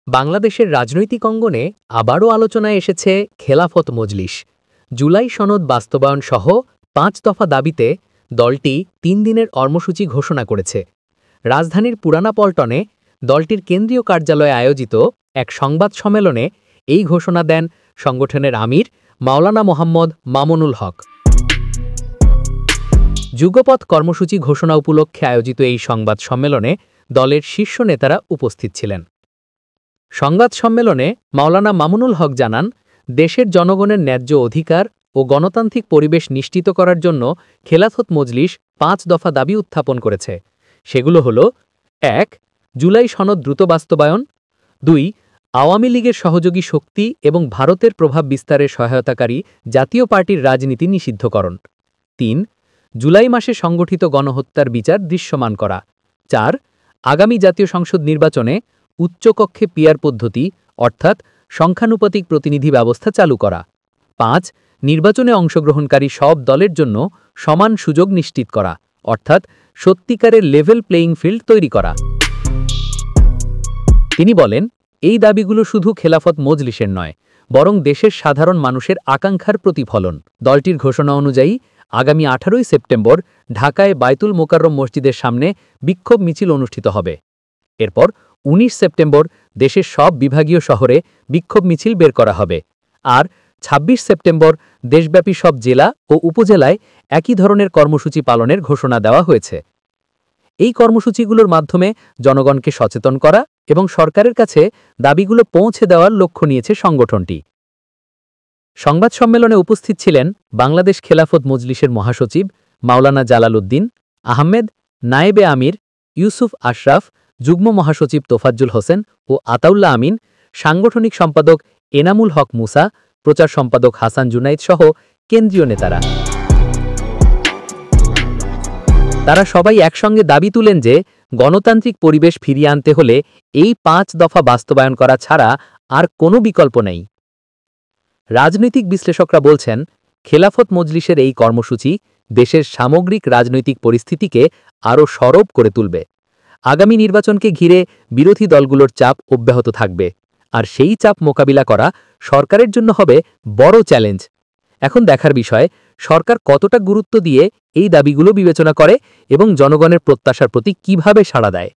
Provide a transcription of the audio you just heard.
বাংলাদেশের রাজনৈতিক অঙ্গনে আবারও আলোচনায় এসেছে খেলাফত মজলিস। জুলাই সনদ বাস্তবায়ন সহ ৫ দফা দাবিতে দলটি ৩ দিনের কর্মসূচি ঘোষণা করেছে। রাজধানীর পুরানা পল্টনে দলটির কেন্দ্রীয় কার্যালয়ে আয়োজিত এক সংবাদ সম্মেলনে এই ঘোষণা দেন সংগঠনের আমির মাওলানা মোহাম্মদ মামুনুল হক। যুগপৎ কর্মসূচি ঘোষণা উপলক্ষে আয়োজিত এই সংবাদ সম্মেলনে দলের শীর্ষ নেতারা উপস্থিত ছিলেন। সংবাদ সম্মেলনে মাওলানা মামুনুল হক জানান, দেশের জনগণের ন্যায্য অধিকার ও গণতান্ত্রিক পরিবেশ নিশ্চিত করার জন্য খেলাফত মজলিস ৫ দফা দাবি উত্থাপন করেছে। সেগুলো হল: ১. জুলাই সনদ দ্রুত বাস্তবায়ন। ২. আওয়ামী লীগের সহযোগী শক্তি এবং ভারতের প্রভাব বিস্তারের সহায়তাকারী জাতীয় পার্টির রাজনীতি নিষিদ্ধকরণ। ৩. জুলাই মাসে সংগঠিত গণহত্যার বিচার দৃশ্যমান করা। ৪. আগামী জাতীয় সংসদ নির্বাচনে উচ্চকক্ষে পিয়ার পদ্ধতি অর্থাৎ সংখ্যানুপাতিক প্রতিনিধি ব্যবস্থা চালু করা। ৫. নির্বাচনে অংশগ্রহণকারী সব দলের জন্য সমান সুযোগ নিশ্চিত করা অর্থাৎ সত্যিকারের লেভেল প্লেয়িং ফিল্ড তৈরি করা। তিনি বলেন, এই দাবিগুলো শুধু খেলাফত মজলিসের নয়, বরং দেশের সাধারণ মানুষের আকাঙ্ক্ষার প্রতিফলন। দলটির ঘোষণা অনুযায়ী আগামী ১৮ সেপ্টেম্বর ঢাকায় বায়তুল মোকাররম মসজিদের সামনে বিক্ষোভ মিছিল অনুষ্ঠিত হবে। এরপর ১৯ সেপ্টেম্বর দেশের সব বিভাগীয় শহরে বিক্ষোভ মিছিল বের করা হবে। আর ২৬ সেপ্টেম্বর দেশব্যাপী সব জেলা ও উপজেলায় একই ধরনের কর্মসূচি পালনের ঘোষণা দেওয়া হয়েছে। এই কর্মসূচিগুলোর মাধ্যমে জনগণকে সচেতন করা এবং সরকারের কাছে দাবিগুলো পৌঁছে দেওয়ার লক্ষ্য নিয়েছে সংগঠনটি। সংবাদ সম্মেলনে উপস্থিত ছিলেন বাংলাদেশ খেলাফত মজলিসের মহাসচিব মাওলানা জালাল উদ্দিন আহমেদ, নায়েবে আমির ইউসুফ আশরাফ, যুগ্ম মহাসচিব তোফাজ্জল হোসেন ও আতাউল্লাহ আমিন, সাংগঠনিক সম্পাদক এনামুল হক মুসা, প্রচার সম্পাদক হাসান জুনাইদ সহ কেন্দ্রীয় নেতারা। তারা সবাই একসঙ্গে দাবি তুলেন যে গণতান্ত্রিক পরিবেশ ফিরিয়ে আনতে হলে এই ৫ দফা বাস্তবায়ন করা ছাড়া আর কোনো বিকল্প নেই। রাজনৈতিক বিশ্লেষকরা বলছেন, খেলাফত মজলিসের এই কর্মসূচি দেশের সামগ্রিক রাজনৈতিক পরিস্থিতিকে আরও সরব করে তুলবে। আগামী নির্বাচনকে ঘিরে বিরোধী দলগুলোর চাপ অব্যাহত থাকবে, আর সেই চাপ মোকাবিলা করা সরকারের জন্য হবে বড় চ্যালেঞ্জ। এখন দেখার বিষয়, সরকার কতটা গুরুত্ব দিয়ে এই দাবিগুলো বিবেচনা করে এবং জনগণের প্রত্যাশার প্রতি কিভাবে সাড়া দেয়।